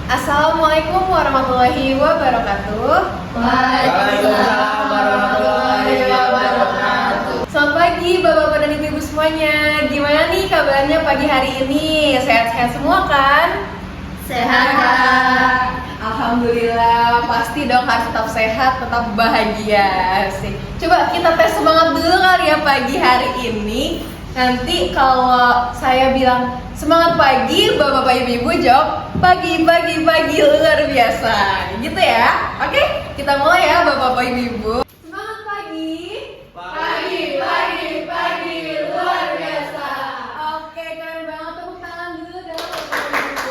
Assalamualaikum warahmatullahi wabarakatuh. Waalaikumsalam warahmatullahi wabarakatuh. Selamat pagi bapak-bapak dan ibu-ibu semuanya. Gimana nih kabarnya pagi hari ini? Sehat-sehat semua kan? Sehat. Alhamdulillah, pasti dong harus tetap sehat, tetap bahagia sih. Coba kita tes semangat dulu kali ya pagi hari ini. Nanti kalau saya bilang semangat pagi, bapak-bapak ibu-ibu jawab pagi luar biasa, gitu ya. Oke, kita mulai ya bapak-bapak ibu-ibu. Semangat pagi. Pagi luar biasa. Oke, keren banget, tepuk tangan dulu dong bapak-bapak ibu.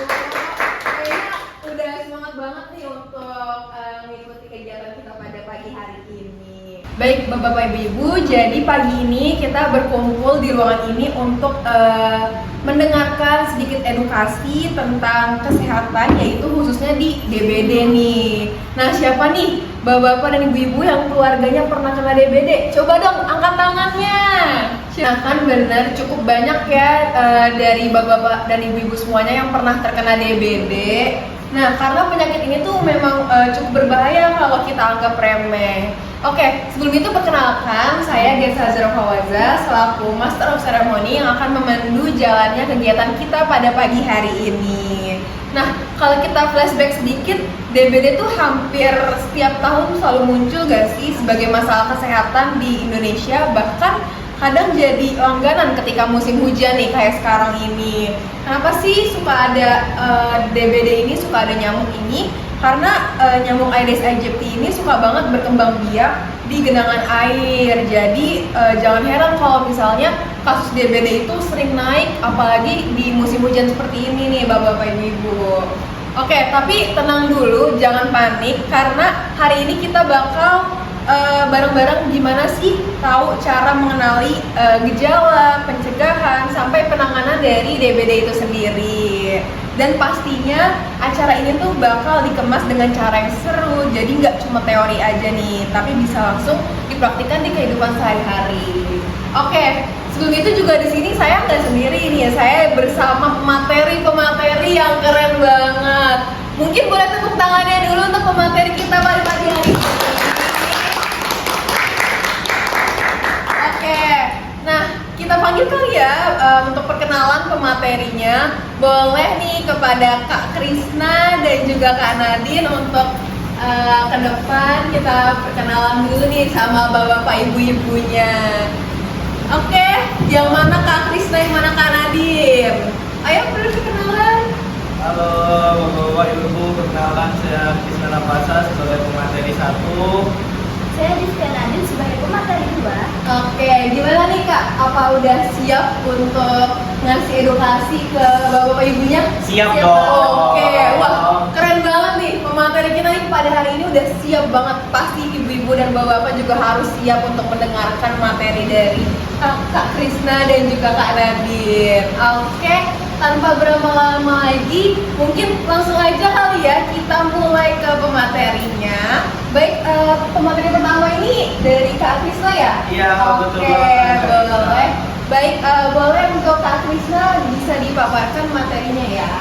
Kayaknya udah semangat banget nih untuk mengikuti kegiatan kita pada pagi hari ini. Baik bapak-bapak ibu-ibu, jadi pagi ini kita berkumpul di ruangan ini untuk mendengarkan sedikit edukasi tentang kesehatan, yaitu khususnya di DBD nih. Nah, siapa nih bapak-bapak dan ibu-ibu yang keluarganya pernah kena DBD? Coba dong angkat tangannya. Nah, kan benar cukup banyak ya dari bapak-bapak dan ibu-ibu semuanya yang pernah terkena DBD. Nah, karena penyakit ini tuh memang cukup berbahaya kalau kita anggap remeh. Oke, sebelum itu perkenalkan, saya Desa Azra Fawaza selaku Master of Ceremony yang akan memandu jalannya kegiatan kita pada pagi hari ini. Nah, kalau kita flashback sedikit, DBD tuh hampir setiap tahun selalu muncul gak sih sebagai masalah kesehatan di Indonesia, bahkan kadang jadi langganan ketika musim hujan nih kayak sekarang ini. Kenapa sih suka ada DBD ini, suka ada nyamuk ini? Karena nyamuk Aedes aegypti ini suka banget berkembang biak di genangan air. Jadi jangan heran kalau misalnya kasus DBD itu sering naik, apalagi di musim hujan seperti ini nih bapak-bapak ibu-ibu. Oke, tapi tenang dulu, jangan panik karena hari ini kita bakal bareng-bareng gimana sih tahu cara mengenali gejala, pencegahan, sampai penanganan dari DBD itu sendiri. Dan pastinya acara ini tuh bakal dikemas dengan cara yang seru, jadi nggak cuma teori aja nih, tapi bisa langsung dipraktikkan di kehidupan sehari-hari. Oke, sebelum itu juga di sini saya nggak sendiri nih ya, saya bersama pemateri yang keren banget. Mungkin boleh tepuk tangannya dulu untuk pemateri kita pada pagi hari ini. Oke, nah kita panggil kali ya untuk perkenalan pematerinya. Boleh nih kepada Kak Krisna dan juga Kak Nadine untuk ke depan kita perkenalan dulu nih sama bapak ibu-ibunya. Oke, yang mana Kak Krisna, yang mana Kak Nadine? Ayo perkenalan. Halo bapak-bapak ibu, perkenalkan saya Krisna Napasa sebagai pemateri 1. Saya Rizka Nadine sebagai pemateri 2. Oke, gimana nih Kak? Apa udah siap untuk ngasih edukasi ke bapak ibunya? Siap dong. Oke, wah keren banget nih pemateri kita nih pada hari ini udah siap banget. Pasti ibu-ibu dan bapak-bapak juga harus siap untuk mendengarkan materi dari Kak Krisna dan juga Kak Nadine. Oke, tanpa berlama-lama lagi, mungkin langsung aja kali ya kita mulai ke pematerinya. Baik, pemateri pertama ini dari Kak Krisna ya? Iya, betul Oke, banget. boleh. Baik, boleh untuk Kak Krisna bisa dipaparkan materinya ya.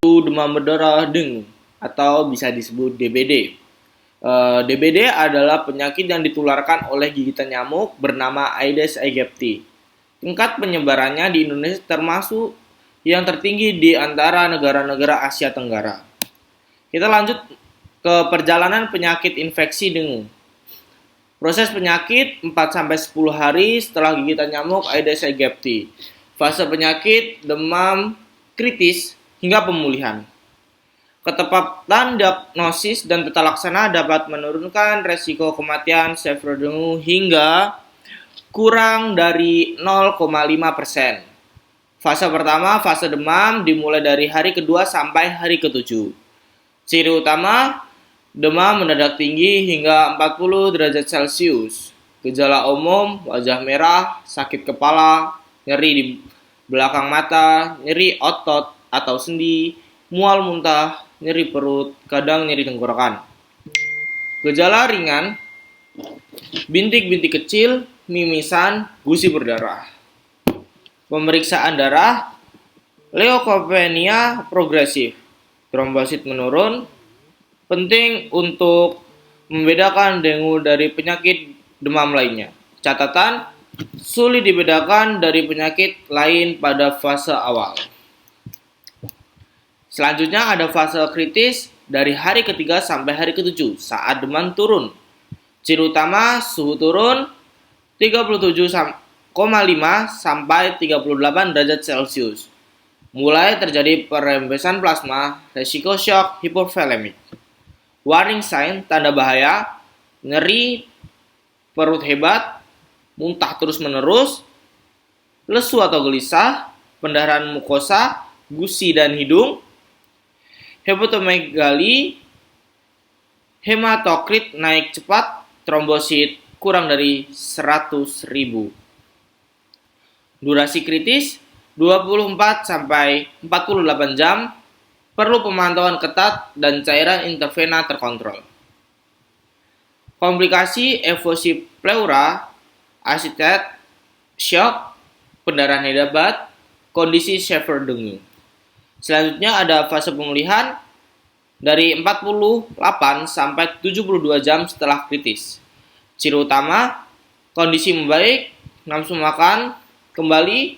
Demam berdarah dengue atau bisa disebut DBD. DBD adalah penyakit yang ditularkan oleh gigitan nyamuk bernama Aedes aegypti. Tingkat penyebarannya di Indonesia termasuk yang tertinggi di antara negara-negara Asia Tenggara. Kita lanjut ke perjalanan penyakit infeksi dengue. Proses penyakit 4-10 hari setelah gigitan nyamuk Aedes aegypti. Fase penyakit demam kritis hingga pemulihan. Ketepatan diagnosis dan tata laksana dapat menurunkan resiko kematian severe dengue hingga kurang dari 0,5%. Fase pertama, fase demam dimulai dari hari kedua sampai hari ketujuh. Ciri utama, demam mendadak tinggi hingga 40 derajat Celcius. Gejala umum, wajah merah, sakit kepala, nyeri di belakang mata, nyeri otot atau sendi, mual muntah, nyeri perut, kadang nyeri tenggorokan. Gejala ringan, bintik-bintik kecil, mimisan, gusi berdarah. Pemeriksaan darah, leukopenia progresif, trombosit menurun, penting untuk membedakan dengue dari penyakit demam lainnya. Catatan, sulit dibedakan dari penyakit lain pada fase awal. Selanjutnya ada fase kritis dari hari ketiga sampai hari ketujuh saat demam turun. Ciri utama, suhu turun 37,5 sampai 38 derajat Celcius. Mulai terjadi perembesan plasma, resiko shock hipovolemik. Warning sign, tanda bahaya, nyeri perut hebat, muntah terus-menerus, lesu atau gelisah, pendarahan mukosa, gusi dan hidung, hepatomegali, hematokrit naik cepat, trombosit kurang dari 100.000. Durasi kritis 24 sampai 48 jam, perlu pemantauan ketat dan cairan intravena terkontrol. Komplikasi evosi pleura, asitet, shock, pendarahan hebat, kondisi severe dengue. Selanjutnya ada fase pemulihan dari 48 sampai 72 jam setelah kritis. Ciri utama, kondisi membaik, nafsu makan kembali,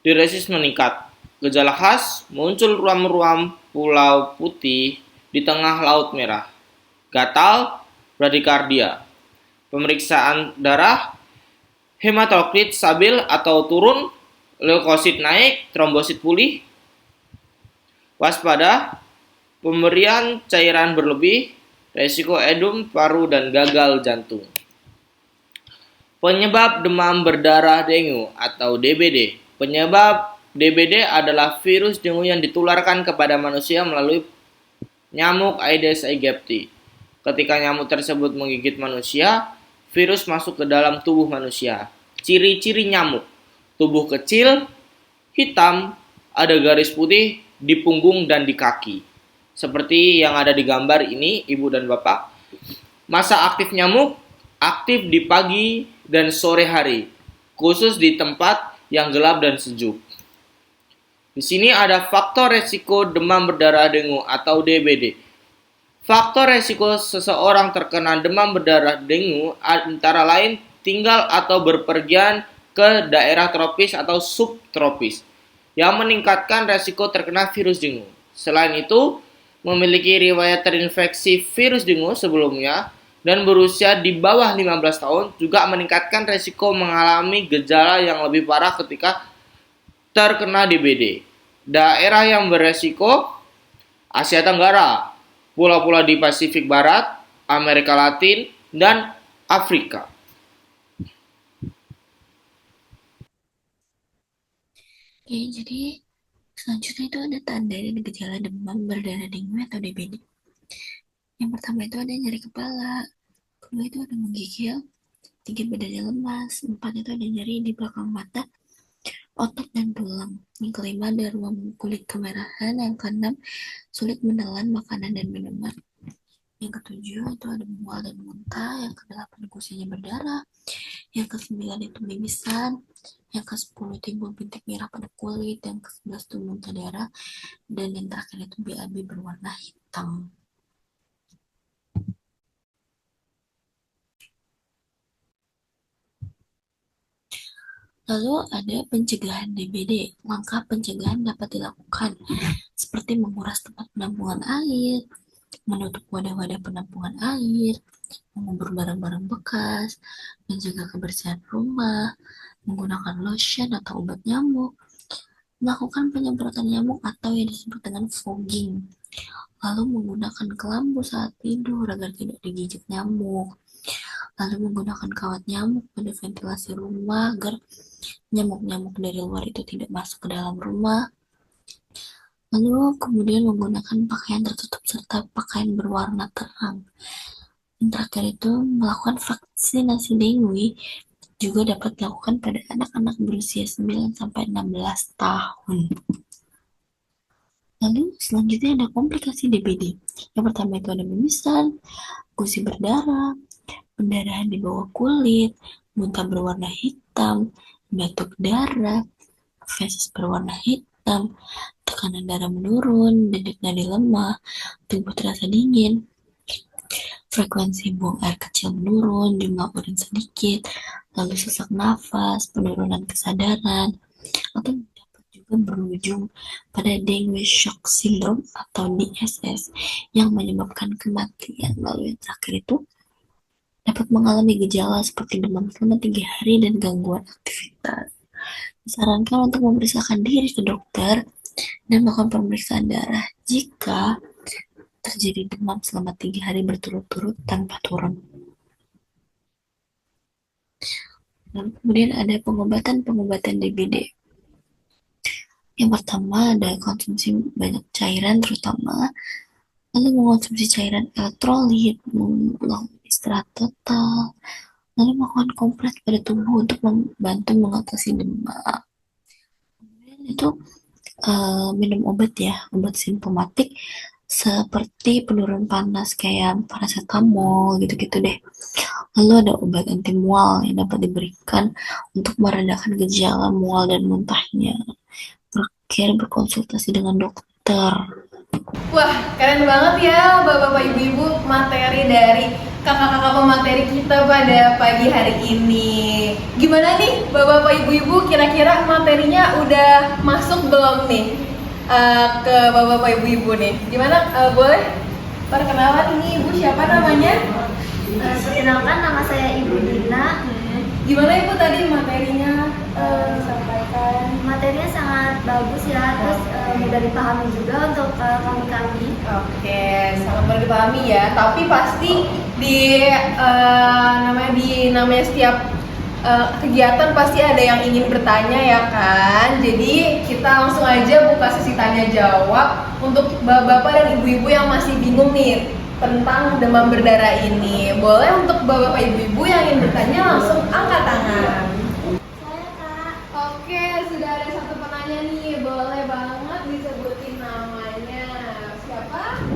diuresis meningkat. Gejala khas, muncul ruam-ruam pulau putih di tengah Laut Merah. Gatal, bradikardia. Pemeriksaan darah, hematokrit stabil atau turun, leukosit naik, trombosit pulih. Waspada, pemberian cairan berlebih, resiko edem paru dan gagal jantung. Penyebab demam berdarah dengue atau DBD. Penyebab DBD adalah virus dengue yang ditularkan kepada manusia melalui nyamuk Aedes aegypti. Ketika nyamuk tersebut menggigit manusia, virus masuk ke dalam tubuh manusia. Ciri-ciri nyamuk, tubuh kecil, hitam, ada garis putih di punggung dan di kaki. Seperti yang ada di gambar ini, Ibu dan Bapak. Masa aktif nyamuk, aktif di pagi dan sore hari, khusus di tempat yang gelap dan sejuk. Di sini ada faktor resiko demam berdarah dengue atau DBD. Faktor resiko seseorang terkena demam berdarah dengue antara lain tinggal atau berpergian ke daerah tropis atau subtropis yang meningkatkan resiko terkena virus dengue. Selain itu, memiliki riwayat terinfeksi virus dengue sebelumnya dan berusia di bawah 15 tahun juga meningkatkan resiko mengalami gejala yang lebih parah ketika terkena DBD. Daerah yang beresiko, Asia Tenggara, pulau-pulau di Pasifik Barat, Amerika Latin, dan Afrika. Oke, jadi selanjutnya itu ada tanda dan gejala demam berdarah dengue atau DBD. Yang pertama itu ada nyeri kepala, kedua itu ada menggigil, tiga badannya lemas, empat itu ada nyeri di belakang mata, otot dan tulang. Yang kelima ada ruam kulit kemerahan, yang keenam sulit menelan makanan dan minuman. Yang ketujuh itu ada mual dan muntah, yang kedelapan gusinya berdarah, yang kesembilan itu mimisan, yang ke-10 timbul bintik merah pada kulit, yang ke-11 itu muntah darah, dan yang terakhir itu BAB berwarna hitam. Lalu ada pencegahan DBD. Langkah pencegahan dapat dilakukan seperti menguras tempat penampungan air, menutup wadah-wadah penampungan air, mengubur barang-barang bekas, menjaga kebersihan rumah, menggunakan lotion atau obat nyamuk, melakukan penyemprotan nyamuk atau yang disebut dengan fogging, lalu menggunakan kelambu saat tidur agar tidak digigit nyamuk, lalu menggunakan kawat nyamuk pada ventilasi rumah agar nyamuk-nyamuk dari luar itu tidak masuk ke dalam rumah. Lalu kemudian menggunakan pakaian tertutup serta pakaian berwarna terang. Yang terakhir itu melakukan vaksinasi dengue juga dapat dilakukan pada anak-anak berusia 9 sampai 16 tahun. Lalu selanjutnya ada komplikasi DBD. Yang pertama itu ada mimisan, gusi berdarah, pendarahan di bawah kulit, muntah berwarna hitam, batuk darah, feses berwarna hitam, tekanan darah menurun, denyut nadi lemah, tubuh terasa dingin, frekuensi buang air kecil menurun, jumlah urin sedikit, lalu sesak nafas, penurunan kesadaran, atau dapat juga berujung pada dengue shock syndrome atau DSS yang menyebabkan kematian. Lalu yang terakhir itu dapat mengalami gejala seperti demam selama 3 hari dan gangguan aktivitas. Disarankan untuk memeriksakan diri ke dokter dan melakukan pemeriksaan darah jika terjadi demam selama 3 hari berturut-turut tanpa turun. Lalu kemudian ada pengobatan DBD. Yang pertama ada konsumsi banyak cairan terutama, lalu mengonsumsi cairan elektrolit, melakukan istirahat total, lalu melakukan kompres pada tubuh untuk membantu mengatasi demam. Kemudian itu minum obat ya, obat simptomatik seperti penurun panas kayak paracetamol gitu-gitu deh. Lalu ada obat anti mual yang dapat diberikan untuk meredakan gejala mual dan muntahnya. Terakhir berkonsultasi dengan dokter. Wah, keren banget ya Bapak-bapak Ibu-ibu materi dari kakak-kakak pemateri kita pada pagi hari ini. Gimana nih Bapak-bapak Ibu-ibu, kira-kira materinya udah masuk belum nih ke Bapak-bapak Ibu-ibu nih? Gimana, boleh perkenalan ini Ibu siapa namanya? Perkenalkan, nama saya Ibu Dina. Gimana Ibu tadi materinya sampaikan? Materinya sangat bagus ya, terus mudah dipahami juga untuk kami. Oke, sangat mudah dipahami ya. Tapi pasti di namanya setiap kegiatan pasti ada yang ingin bertanya ya kan. Jadi kita langsung aja buka sesi tanya jawab untuk bapak-bapak dan ibu-ibu yang masih bingung nih tentang demam berdarah ini. Boleh untuk bapak-bapak ibu-ibu yang ingin bertanya langsung angkat tangan. Saya Kak. Oke, sudah ada satu penanya nih. Boleh banget disebutin namanya. Siapa?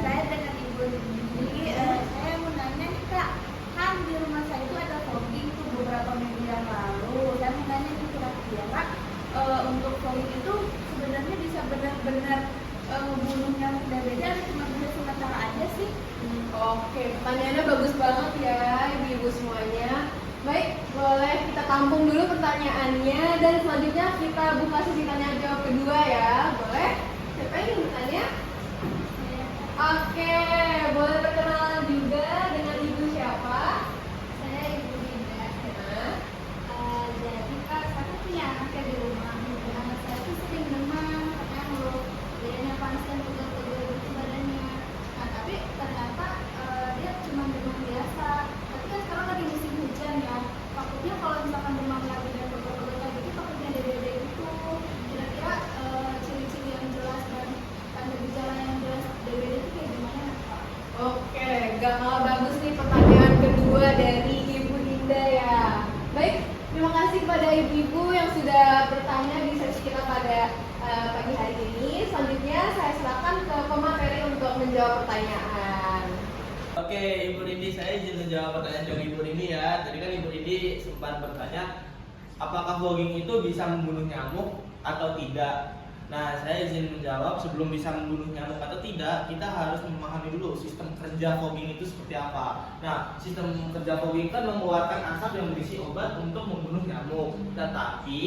Saya dengan Ibu Dini. Saya mau nanya nih Kak, kan di rumah saya itu ada fogging tuh beberapa minggu yang lalu. Saya mau nanya nih kira-kira untuk fogging itu sebenarnya bisa benar-benar membunuh nyamuk DBD atau cuma bisa sementara aja sih? Oke, pertanyaannya bagus banget ya ibu-ibu semuanya. Baik, boleh kita tampung dulu pertanyaannya dan selanjutnya kita buka sesi tanya jawab kedua ya. Boleh? Siapa yang ingin bertanya? Oke, boleh perkenalan juga dengan ibu siapa? Saya Ibu Dinda. Nah, Jadi Kak, saya punya anak ya di rumah. Anak saya tuh sering demam, katanya ngeluh badannya panas dan pegel-pegel gitu badannya. Nah tapi ternyata dia cuma demam biasa. Tapi kan sekarang lagi musim hujan ya. Takutnya kalau misalkan demam lagi dan pegel-pegel kayak gitu, takutnya DBD gitu. Kira-kira ciri-ciri yang jelas dan tanda gejala yang jelas DBD itu kayak gimana Kak? oke, gak kalah bagus nih pertanyaan kedua dari Ibu Dinda ya. Baik, terima kasih kepada ibu-ibu yang sudah bertanya di sesi kita pada pagi hari ini. Selanjutnya saya silakan ke pemateri untuk menjawab pertanyaan. Oke, Ibu Rindi, saya izin menjawab pertanyaan dari Ibu Rindi ya. Tadi kan Ibu Rindi sempat bertanya, apakah fogging itu bisa membunuh nyamuk atau tidak? Nah, saya izin menjawab, sebelum bisa membunuh nyamuk atau tidak, kita harus memahami dulu sistem kerja fogging itu seperti apa. Nah, sistem kerja fogging kan mengeluarkan asap yang berisi obat untuk membunuh nyamuk. Tetapi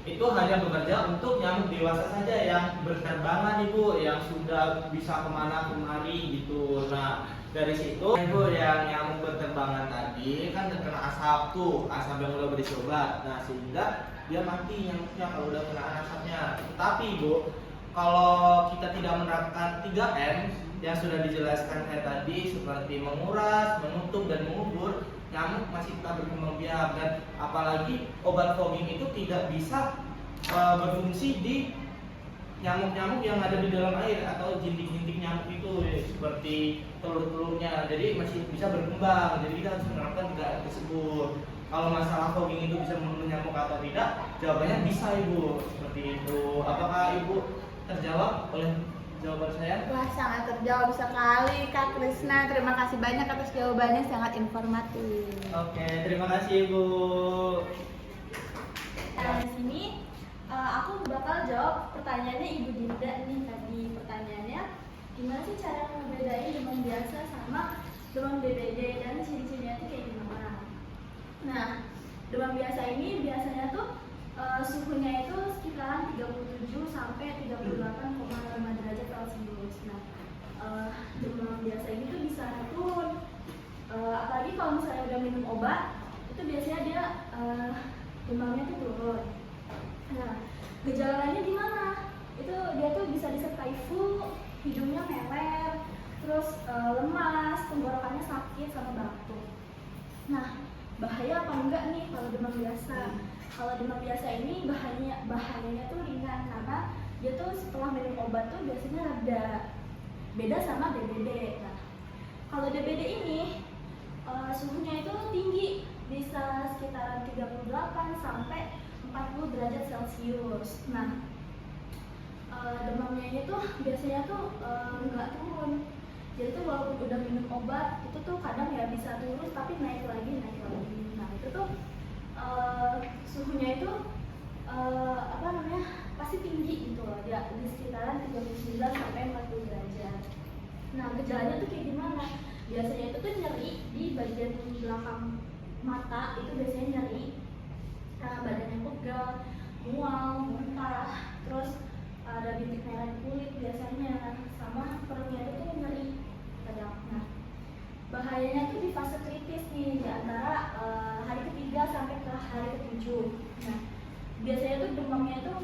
itu hanya bekerja untuk nyamuk dewasa saja yang berterbangan Ibu, yang sudah bisa kemana kemari gitu. Nah, dari situ Ibu yang nyamuk berterbangan tadi kan terkena asap tuh, asap yang udah berisi obat. Nah, sehingga dia mati nyamuknya kalau udah kena asapnya. Tapi Ibu, kalau kita tidak menerapkan 3M yang sudah dijelaskan kayak tadi seperti menguras, menutup dan mengubur, nyamuk masih tetap berkembang biak. Dan apalagi obat fogging itu tidak bisa berfungsi di nyamuk-nyamuk yang ada di dalam air atau jintik-jintik nyamuk itu seperti telur-telurnya, jadi masih bisa berkembang. Jadi kita harus menerapkan 3R tersebut. Kalau masalah fogging itu bisa membunuh nyamuk atau tidak, jawabannya bisa Ibu, seperti itu. Apakah Ibu terjawab oleh jawaban saya? Wah, sangat terjawab sekali Kak Krisna. Terima kasih banyak atas jawabannya, sangat informatif. Oke, terima kasih Ibu. Nah, di sini aku bakal jawab pertanyaannya Ibu Dinda nih tadi. Pertanyaannya, gimana sih cara membedain demam biasa sama demam DBD dan ciri-cirinya itu kayak gimana? Nah, demam biasa ini biasanya tuh suhunya itu sekitaran 37 sampai 38,5 derajat Celcius. Nah, demam biasa ini tuh bisa turun. Apalagi kalau misalnya udah minum obat, itu biasanya dia demamnya tuh turun. Nah, gejalanya gimana? Itu dia tuh bisa disertai flu, hidungnya meler, terus lemas, tenggorokannya sakit sama batuk. Nah, bahaya apa enggak nih kalau demam biasa? Kalau demam biasa ini bahayanya tuh ringan karena dia tuh setelah minum obat tuh biasanya reda. Beda sama DBD. Nah, kalau DBD ini suhunya itu tinggi, bisa sekitaran 38 sampai 40 derajat Celcius. Nah, demamnya ini tuh biasanya tuh nggak turun. Jadi tuh walaupun udah minum obat, itu tuh kadang ya bisa turun tapi naik lagi. Nah, itu tuh suhunya itu pasti tinggi gitu loh, ya di sekitaran 39 sampai 40 derajat. Nah, gejalanya tuh kayak gimana? Biasanya itu tuh nyeri di bagian belakang mata, itu biasanya nyeri, badannya pegal, mual, muntah, terus ada bintik merah di kulit biasanya, sama perutnya itu tuh nyeri kadang. Nah, bahayanya tuh di fase kritis nih, di antara hari ketiga sampai ke hari ketujuh. Nah, biasanya tuh demamnya tuh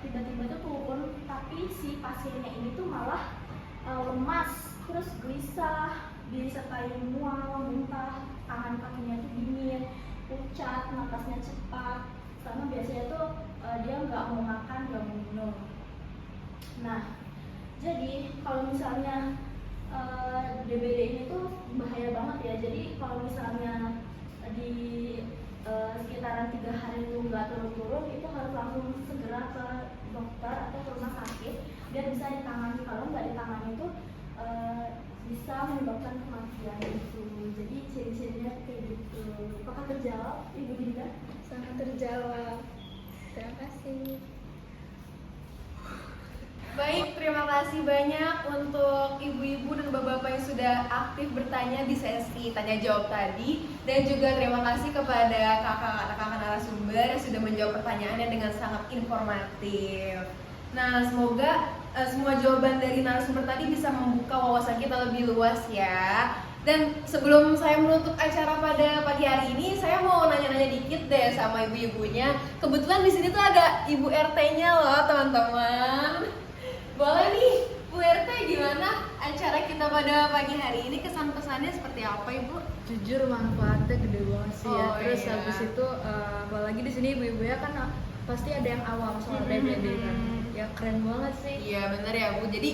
tiba-tiba tuh turun, tapi si pasiennya ini tuh malah lemas, terus gelisah, disertai mual, muntah, tangan kakinya tuh dingin, pucat, napasnya cepat, sama biasanya tuh dia nggak mau makan, nggak mau minum. Nah, jadi kalau misalnya DBD ini tuh bahaya banget ya. Jadi kalau misalnya di sekitaran 3 hari itu nggak turun-turun, itu harus langsung segera ke dokter atau ke rumah sakit biar bisa ditangani. Kalau nggak ditangani itu bisa menyebabkan kematian gitu. Jadi ciri-cirinya kayak gitu. Apakah terjawab, Ibu Dinda? Sangat terjawab. Terima kasih. Baik, terima kasih banyak untuk ibu-ibu dan bapak-bapak yang sudah aktif bertanya di sesi tanya jawab tadi, dan juga terima kasih kepada kakak-kakak narasumber yang sudah menjawab pertanyaannya dengan sangat informatif. Nah, semoga semua jawaban dari narasumber tadi bisa membuka wawasan kita lebih luas ya. Dan sebelum saya menutup acara pada pagi hari ini, saya mau nanya-nanya dikit deh sama ibu-ibunya. Kebetulan di sini tuh ada ibu RT-nya loh, teman-teman. Boleh nih, Bu RT, gimana acara kita pada pagi hari ini? Kesan-pesannya seperti apa, Ibu? Jujur manfaatnya gede banget sih ya. Oh, Terus iya. habis itu apalagi di sini ibu-ibu ya kan pasti ada yang awam soal DBD kan. Ya keren banget sih. Iya bener ya Bu, jadi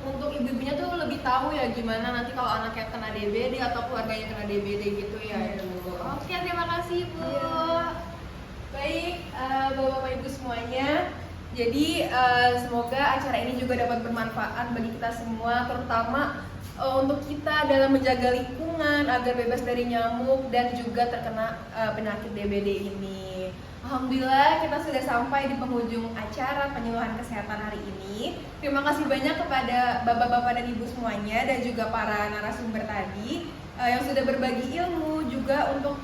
untuk ibu-ibunya tuh lebih tahu ya gimana nanti kalau anaknya kena DBD atau keluarganya kena DBD gitu ya Bu. Oke, terima kasih Bu. Baik, bapak-bapak ibu semuanya, jadi semoga acara ini juga dapat bermanfaat bagi kita semua, terutama untuk kita dalam menjaga lingkungan agar bebas dari nyamuk dan juga terkena penyakit DBD ini. Alhamdulillah kita sudah sampai di penghujung acara penyuluhan kesehatan hari ini. Terima kasih banyak kepada bapak-bapak dan ibu semuanya dan juga para narasumber tadi yang sudah berbagi ilmu, juga untuk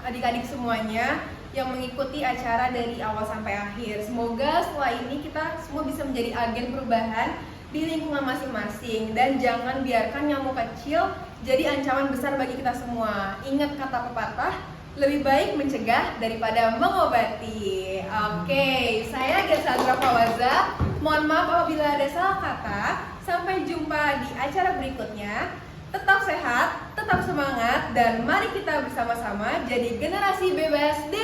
adik-adik semuanya yang mengikuti acara dari awal sampai akhir. Semoga setelah ini kita semua bisa menjadi agen perubahan di lingkungan masing-masing, dan jangan biarkan nyamuk kecil jadi ancaman besar bagi kita semua. Ingat kata pepatah, lebih baik mencegah daripada mengobati. Oke, saya Gesandra Fawaza. Mohon maaf apabila ada salah kata. Sampai jumpa di acara berikutnya. tetap sehat, tetap semangat, dan mari kita bersama-sama jadi generasi bebas DBD.